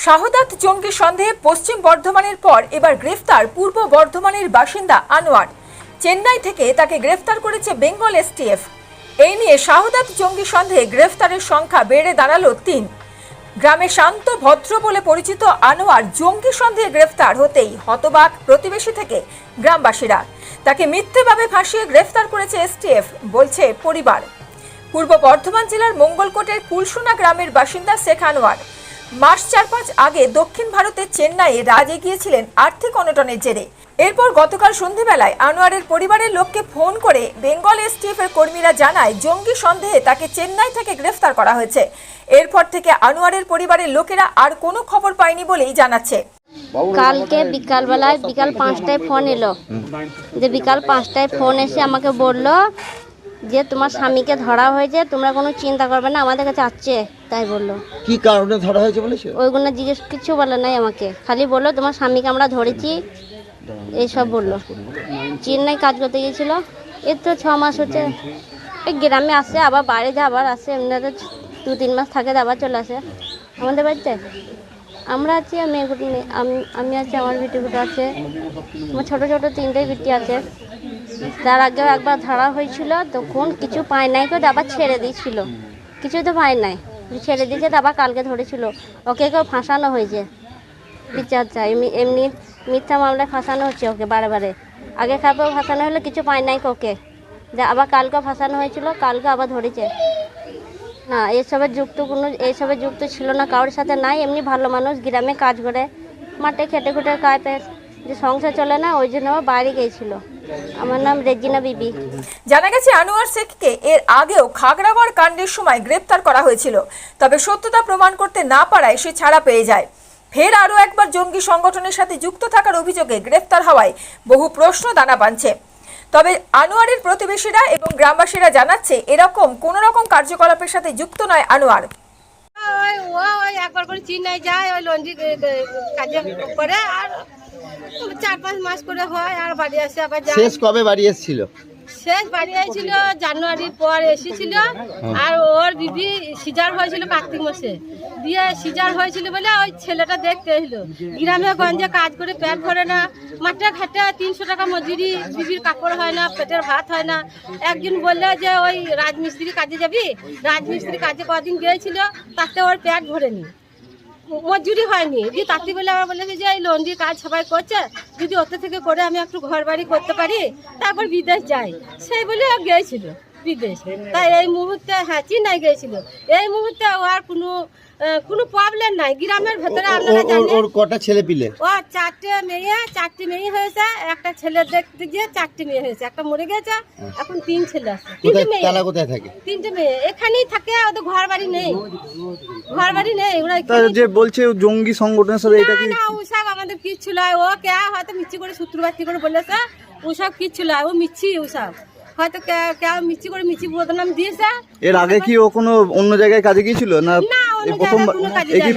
শাহদাত জঙ্গি সন্দেহে পশ্চিম বর্ধমানের পর এবার গ্রেফতার পূর্ব বর্ধমানের বাসিন্দা আনোয়ার। চেন্নাই থেকে তাকে গ্রেফতার করেছে বেঙ্গল এসটিএফ। এই নিয়ে শাহদাত জঙ্গি সন্দেহে গ্রেফতারের সংখ্যা বেড়ে দাঁড়ালো ৩। গ্রামে শান্ত ভদ্র বলে পরিচিত আনোয়ার জঙ্গি সন্দেহে গ্রেফতার হতেই হতবাক প্রতিবেশী থেকে গ্রামবাসীরা। তাকে মিথ্যেভাবে ফাঁসিয়ে গ্রেফতার করেছে এসটিএফ বলছে পরিবার। পূর্ব বর্ধমান জেলার মঙ্গলকোটের কুলসোনা গ্রামের বাসিন্দা শেখ আনোয়ার মাস ৪-৫ আগে দক্ষিণ ভারতের চেন্নাইয়ে রাজে গিয়েছিলেন আর্থিক অনটনের জেরে। এরপর গতকাল সন্ধ্যেবেলায় আনোয়ারের পরিবারের লোককে ফোন করে বেঙ্গল এসটিএফ এর কর্মীরা জানায় জঙ্গি সন্দেহে তাকে চেন্নাই থেকে গ্রেফতার করা হয়েছে। এরপর থেকে আনোয়ারের পরিবারের লোকেরা আর কোনো খবর পায়নি বলেই জানাচ্ছে। কালকে বিকালবেলায় বিকাল 5টায় ফোন এলো, যে বিকাল 5টায় ফোন এসে আমাকে বলল যে তোমার স্বামীকে ধরা হয়েছে, তোমরা কোনো চিন্তা করবে না, আমাদের কাছে আসছে। তাই বললো। কি কারণে ধরা হয়েছে বলেছে? ওইগুলো জিজ্ঞেস কিছু বলে নাই আমাকে, খালি বললো তোমার স্বামীকে আমরা ধরেছি, এইসব বললো। চেন্নাই কাজ করতে গিয়েছিল, এর তো 6 মাস হচ্ছে। এই গ্রামে আসে, আবার বাইরে যায়, আবার আসে, এমনিতে 2-3 মাস থাকে, আবার চলে আসে আমাদের বাড়িতে। আমরা আছি, আমি আছি, আমার বিটিগুলো আছে, আমার ছোটো ছোটো 3টে বিটি আছে। তার আগেও একবার ধরা হয়েছিল, তখন কিছু পায় নাই, কেউ আবার ছেড়ে দিয়েছিল, কিছু তো পায় নাই, ছেড়ে দিয়েছে। তো আবার কালকে ধরেছিল, ওকে কেউ ফাঁসানো হয়েছে, বিচার চাই। এমনি মিথ্যা মামলায় ফাঁসানো হচ্ছে ওকে বারে বারে। আগে খাবেও ফাঁসানো হলো, কিছু পায় নাই ওকে, যে আবার কালকে ফাঁসানো হয়েছিল, কালকে আবার ধরেছে। না, এইসবের যুক্ত ছিল না, কারোর সাথে নাই। এমনি ভালো মানুষ, গ্রামে কাজ করে, মাঠে খেটে খুটে খায়, যে সংসার চলে না, ওই জন্য বাইরে গিয়েছিল। আমার নাম রেজিনা বিবি। জানা গেছে আনোয়ার শেখকে এর আগেও খাগড়াগড় কাণ্ডের সময় গ্রেপ্তার করা হয়েছিল, তবে সত্যতা প্রমাণ করতে না পারায় সে ছাড়া পেয়ে যায়। ফের আরও একবার জঙ্গি সংগঠনের সাথে যুক্ত থাকার অভিযোগে গ্রেপ্তার হওয়ায় বহু প্রশ্ন দানা বাঁধছে। তবে আনোয়ারের প্রতিবেশীরা এবং গ্রামবাসীরা জানাচ্ছে এরকম কোন রকম কার্যকলাপের সাথে যুক্ত নয় আনোয়ার। একবার করে চেন্নাই যায়, ওই লন্ড্রি কাজে করে, আর 4-5 মাস করে হয়, আর বাড়ি আসে আবার যায়। শেষ কবে বাড়ি এসেছিল? শেষ বাড়ি আসছিল জানুয়ারির পর এসেছিল। আর ওর বিবি সিজার হয়েছিল কার্তিক মাসে, দিয়ে সিজার হয়েছিল বলে ওই ছেলেটা দেখতে এলো। গ্রামে গঞ্জে কাজ করে পেট ভরে না, মাঠে ঘাটে 300 টাকা মজুরি, বিবির কাপড় হয় না, পেটের ভাত হয় না। একদিন বললে যে ওই রাজমিস্ত্রি কাজে যাবি, রাজমিস্ত্রি কাজে কদিন গিয়েছিল, তাতে ওর পেট ভরেনি, মজুরি হয়নি। দিয়ে তাতে বলে আমার বলেছে যে এই লন্ড্রি কাজ সবাই করছে, যদি ওতে থেকে করে আমি একটু ঘর বাড়ি করতে পারি, তারপর বিদেশ যাই, সেই বলে ও গিয়েছিল বিদেশ। তাই এই মুহূর্তে, হ্যাঁ, চেন্নাই গিয়েছিল। এই মুহূর্তে ওর কোনো প্রবলেম নাই গ্রামের ভেতরে। আপনারা জানেন ওর কটা ছেলে পিলে? ও 4টে মেয়ে হয়েছে, একটা ছেলে দেখতে গিয়ে 4টে মেয়ে হয়েছে, একটা মরে গেছে, এখন 3 ছেলে আছে। 3টে মেয়ে। তারা কোথায় থাকে? 3টে মেয়ে এখানেই থাকে, ওদের ঘর বাড়ি নেই, ঘর বাড়ি নেই। ওরা যে বলছে জঙ্গি সংগঠনের সাথে এটা কি? না, ওসব আমাদের কিচ্ছু নয়। ও কে হয়তো মিচ্ছি করে সূত্রবাতি করে বলেছে, ওসব কিচ্ছু নয়, ও মিচ্ছি, ওসব হয়তো কে মিচ্ছি করে মিচ্ছি বদনাম দিয়েছে। এর আগে কি ও কোনো অন্য জায়গায় কাজে গিয়েছিল না?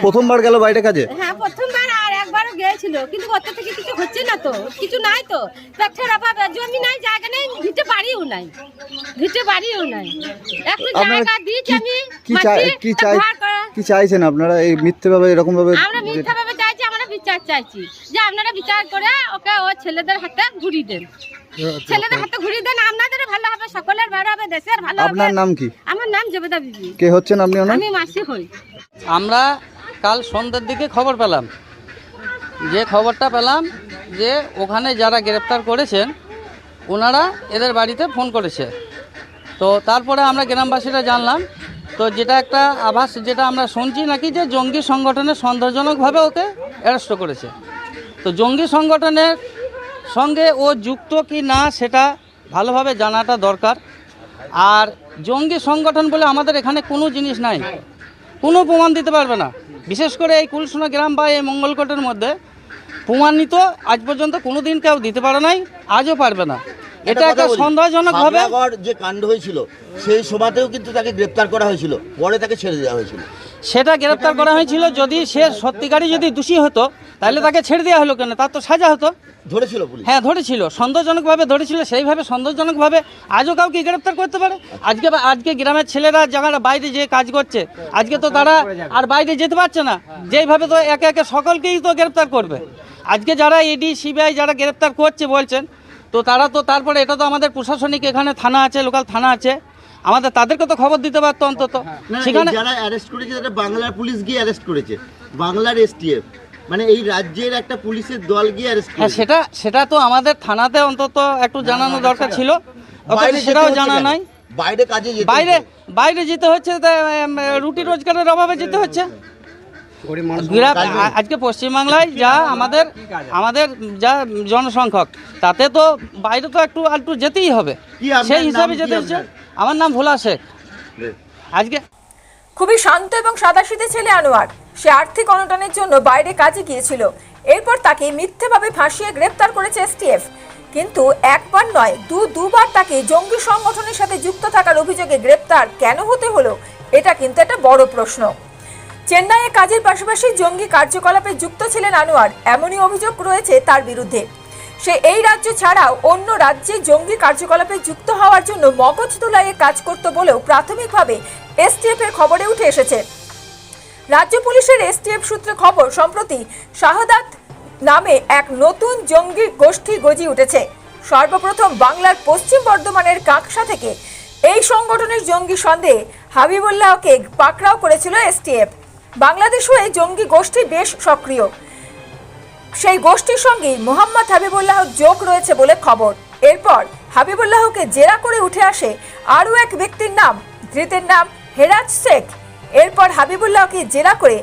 প্রথমবার গেল বাইরে কাজে? হ্যাঁ, প্রথমবার, আর একবারও গিয়েছিল, কিন্তু ওতে থেকে কিছু হচ্ছে না, তো কিছু নাই, তো পেটের অভাব, জমি নাই, জায়গা নেই, ভিটে বাড়িও নাই, একটু জায়গা দিয়েছি আমি। কি চাইছেন আপনারা এই মিথ্যেভাবে এরকম ভাবে? আমরা মিথ্যাভাবে চাইছি, আমরা বিচার চাইছি, যে আপনারা বিচার করে ওকে ও ছেলেদের হাতে ঘুরিয়ে দেন, ছেলেদের হাতে ঘুরিয়ে দেন, আপনাদের ভালো হবে, সকলের ভালো হবে, দেশের ভালো হবে। আপনার নাম কি? আমার নাম জবেদা বিবি। কে হচ্ছেন আপনি? আমি মাসি হই। আমরা কাল সন্ধ্যার দিকে খবর পেলাম, যে ওখানে যারা গ্রেপ্তার করেছেন ওনারা এদের বাড়িতে ফোন করেছে। তো তারপরে আমরা গ্রামবাসীরা জানলাম, তো যেটা একটা আভাস যেটা আমরা শুনছি নাকি, যে জঙ্গি সংগঠনের সন্দেহজনকভাবে ওকে অ্যারেস্ট করেছে। তো জঙ্গি সংগঠনের সঙ্গে ও যুক্ত কি না সেটা ভালোভাবে জানাটা দরকার। আর জঙ্গি সংগঠন বলে আমাদের এখানে কোনো জিনিস নাই, কোনো প্রমাণ দিতে পারবে না। বিশেষ করে এই কুলসোনা গ্রাম বা এই মঙ্গলকোটের মধ্যে প্রমাণিত আজ পর্যন্ত কোনো দিন কেউ দিতে পারে নাই, আজও পারবে না। এটা একটা সন্দেহজনকভাবে যে কাণ্ড হয়েছিল সেই সময়তেও কিন্তু তাকে গ্রেপ্তার করা হয়েছিল, পরে তাকে ছেড়ে দেওয়া হয়েছিল। সেটা গ্রেপ্তার করা হয়েছিল। যদি সে সত্যিকারই যদি দোষী হতো তাহলে তাকে ছেড়ে দেওয়া হলো কেন? তার তো সাজা হতো। ধরেছিল পুলিশ? হ্যাঁ ধরেছিল, সন্দেহজনকভাবে ধরেছিল। সেইভাবে সন্দেহজনকভাবে আজও কাউকে গ্রেপ্তার করতে পারে। আজকে গ্রামের ছেলেরা যারা বাইরে যে কাজ করছে, আজকে তো তারা আর বাইরে যেতে পারছে না, যেইভাবে তো একে একে সকলকেই তো গ্রেপ্তার করবে। আজকে যারা ইডি সিবিআই যারা গ্রেপ্তার করছে বলছেন, তো তারা তো তারপরে এটা তো আমাদের প্রশাসনিক এখানে থানা আছে, লোকাল থানা আছে, আমাদের তাদেরকে তো খবর দিতে পারতো অন্তত। সেখানে যারা অ্যারেস্ট করেছে তারা বাংলার পুলিশ গিয়ে অ্যারেস্ট করেছে, বাংলার এসটিএফ, মানে এই রাজ্যের একটা পুলিশের দল গিয়ে অ্যারেস্ট হ্যাঁ করেছে। সেটা তো আমাদের থানাতে অন্তত একটু জানানো দরকার ছিল, সেটাও জানা নাই। বাইরে কাজে যেতে বাইরে যেতে হচ্ছে, রুটি রোজগারের অভাবে যেতে হচ্ছে। আজকে পশ্চিমবাংলায় যা আমাদের যা জনসংখ্যক, তাতে তো বাইরে তো একটু যেতেই হবে, সেই হিসাবে যেতে হচ্ছে। আমার নাম ভোলা শেখ। আজকে খুবই শান্ত এবং সাদাসিধে ছেলে আনোয়ার। সে আর্থিক অনটনের জন্য বাইরে কাজে গিয়েছিল। এরপর তাকে মিথ্যেভাবে ফাঁসিয়ে গ্রেপ্তার করেছে এসটিএফ। কিন্তু একবার নয়, দুবার তাকে জঙ্গি সংগঠনের সাথে যুক্ত থাকার অভিযোগে গ্রেপ্তার কেন হতে হলো, এটা কিন্তু একটা বড় প্রশ্ন। চেন্নাইয়ে কাজের পাশাপাশি জঙ্গি কার্যকলাপে যুক্ত ছিলেন আনোয়ার, এমনই অভিযোগ রয়েছে তার বিরুদ্ধে। সে এই রাজ্য ছাড়াও অন্য রাজ্যে জঙ্গি কার্যকলাপে যুক্ত হওয়ার জন্য মগজ ধোলাইয়ে কাজ করত বলেও প্রাথমিকভাবে এসটিএফ এর খবরে উঠে এসেছে। রাজ্য পুলিশের এসটিএফ সূত্রে খবর, সম্প্রতি শাহাদাত নামে এক নতুন জঙ্গি গোষ্ঠী গজিয়ে উঠেছে। সর্বপ্রথম বাংলার পশ্চিম বর্ধমানের কাঁকসা থেকে এই সংগঠনের জঙ্গি সন্দেহে হাবিবুল্লাহকে পাকড়াও করেছিল এসটিএফ। বাংলাদেশও এই জঙ্গি গোষ্ঠী বেশ সক্রিয়। সেই গোষ্ঠীর সঙ্গে মোহাম্মদ হাবিবুল্লাহ যোগ রয়েছে বলে খবর। এরপর হাবিবুল্লাহকে জেরা করে উঠে আসে আরও এক ব্যক্তির নাম, ধৃতের নাম হেরাজ শেখ। এরপর হাবিবুল্লাহকে জেরা করে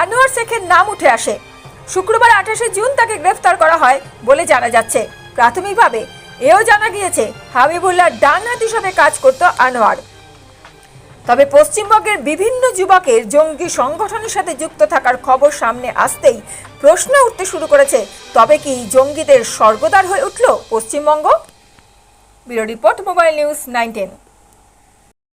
আনোয়ার শেখের নাম উঠে আসে। শুক্রবার 28শে জুন তাকে গ্রেফতার করা হয় বলে জানা যাচ্ছে। প্রাথমিকভাবে এও জানা গিয়েছে হাবিবুল্লাহ ডান হাত হিসেবে কাজ করত আনোয়ার। তবে পশ্চিমবঙ্গের বিভিন্ন যুবকের জঙ্গি সংগঠনের সাথে যুক্ত থাকার খবর সামনে আসতেই প্রশ্ন উঠতে শুরু করেছে, তবে কি জঙ্গিদের স্বর্গদ্বার হয়ে উঠল Paschimbanga? Bureau report, mobile news 910।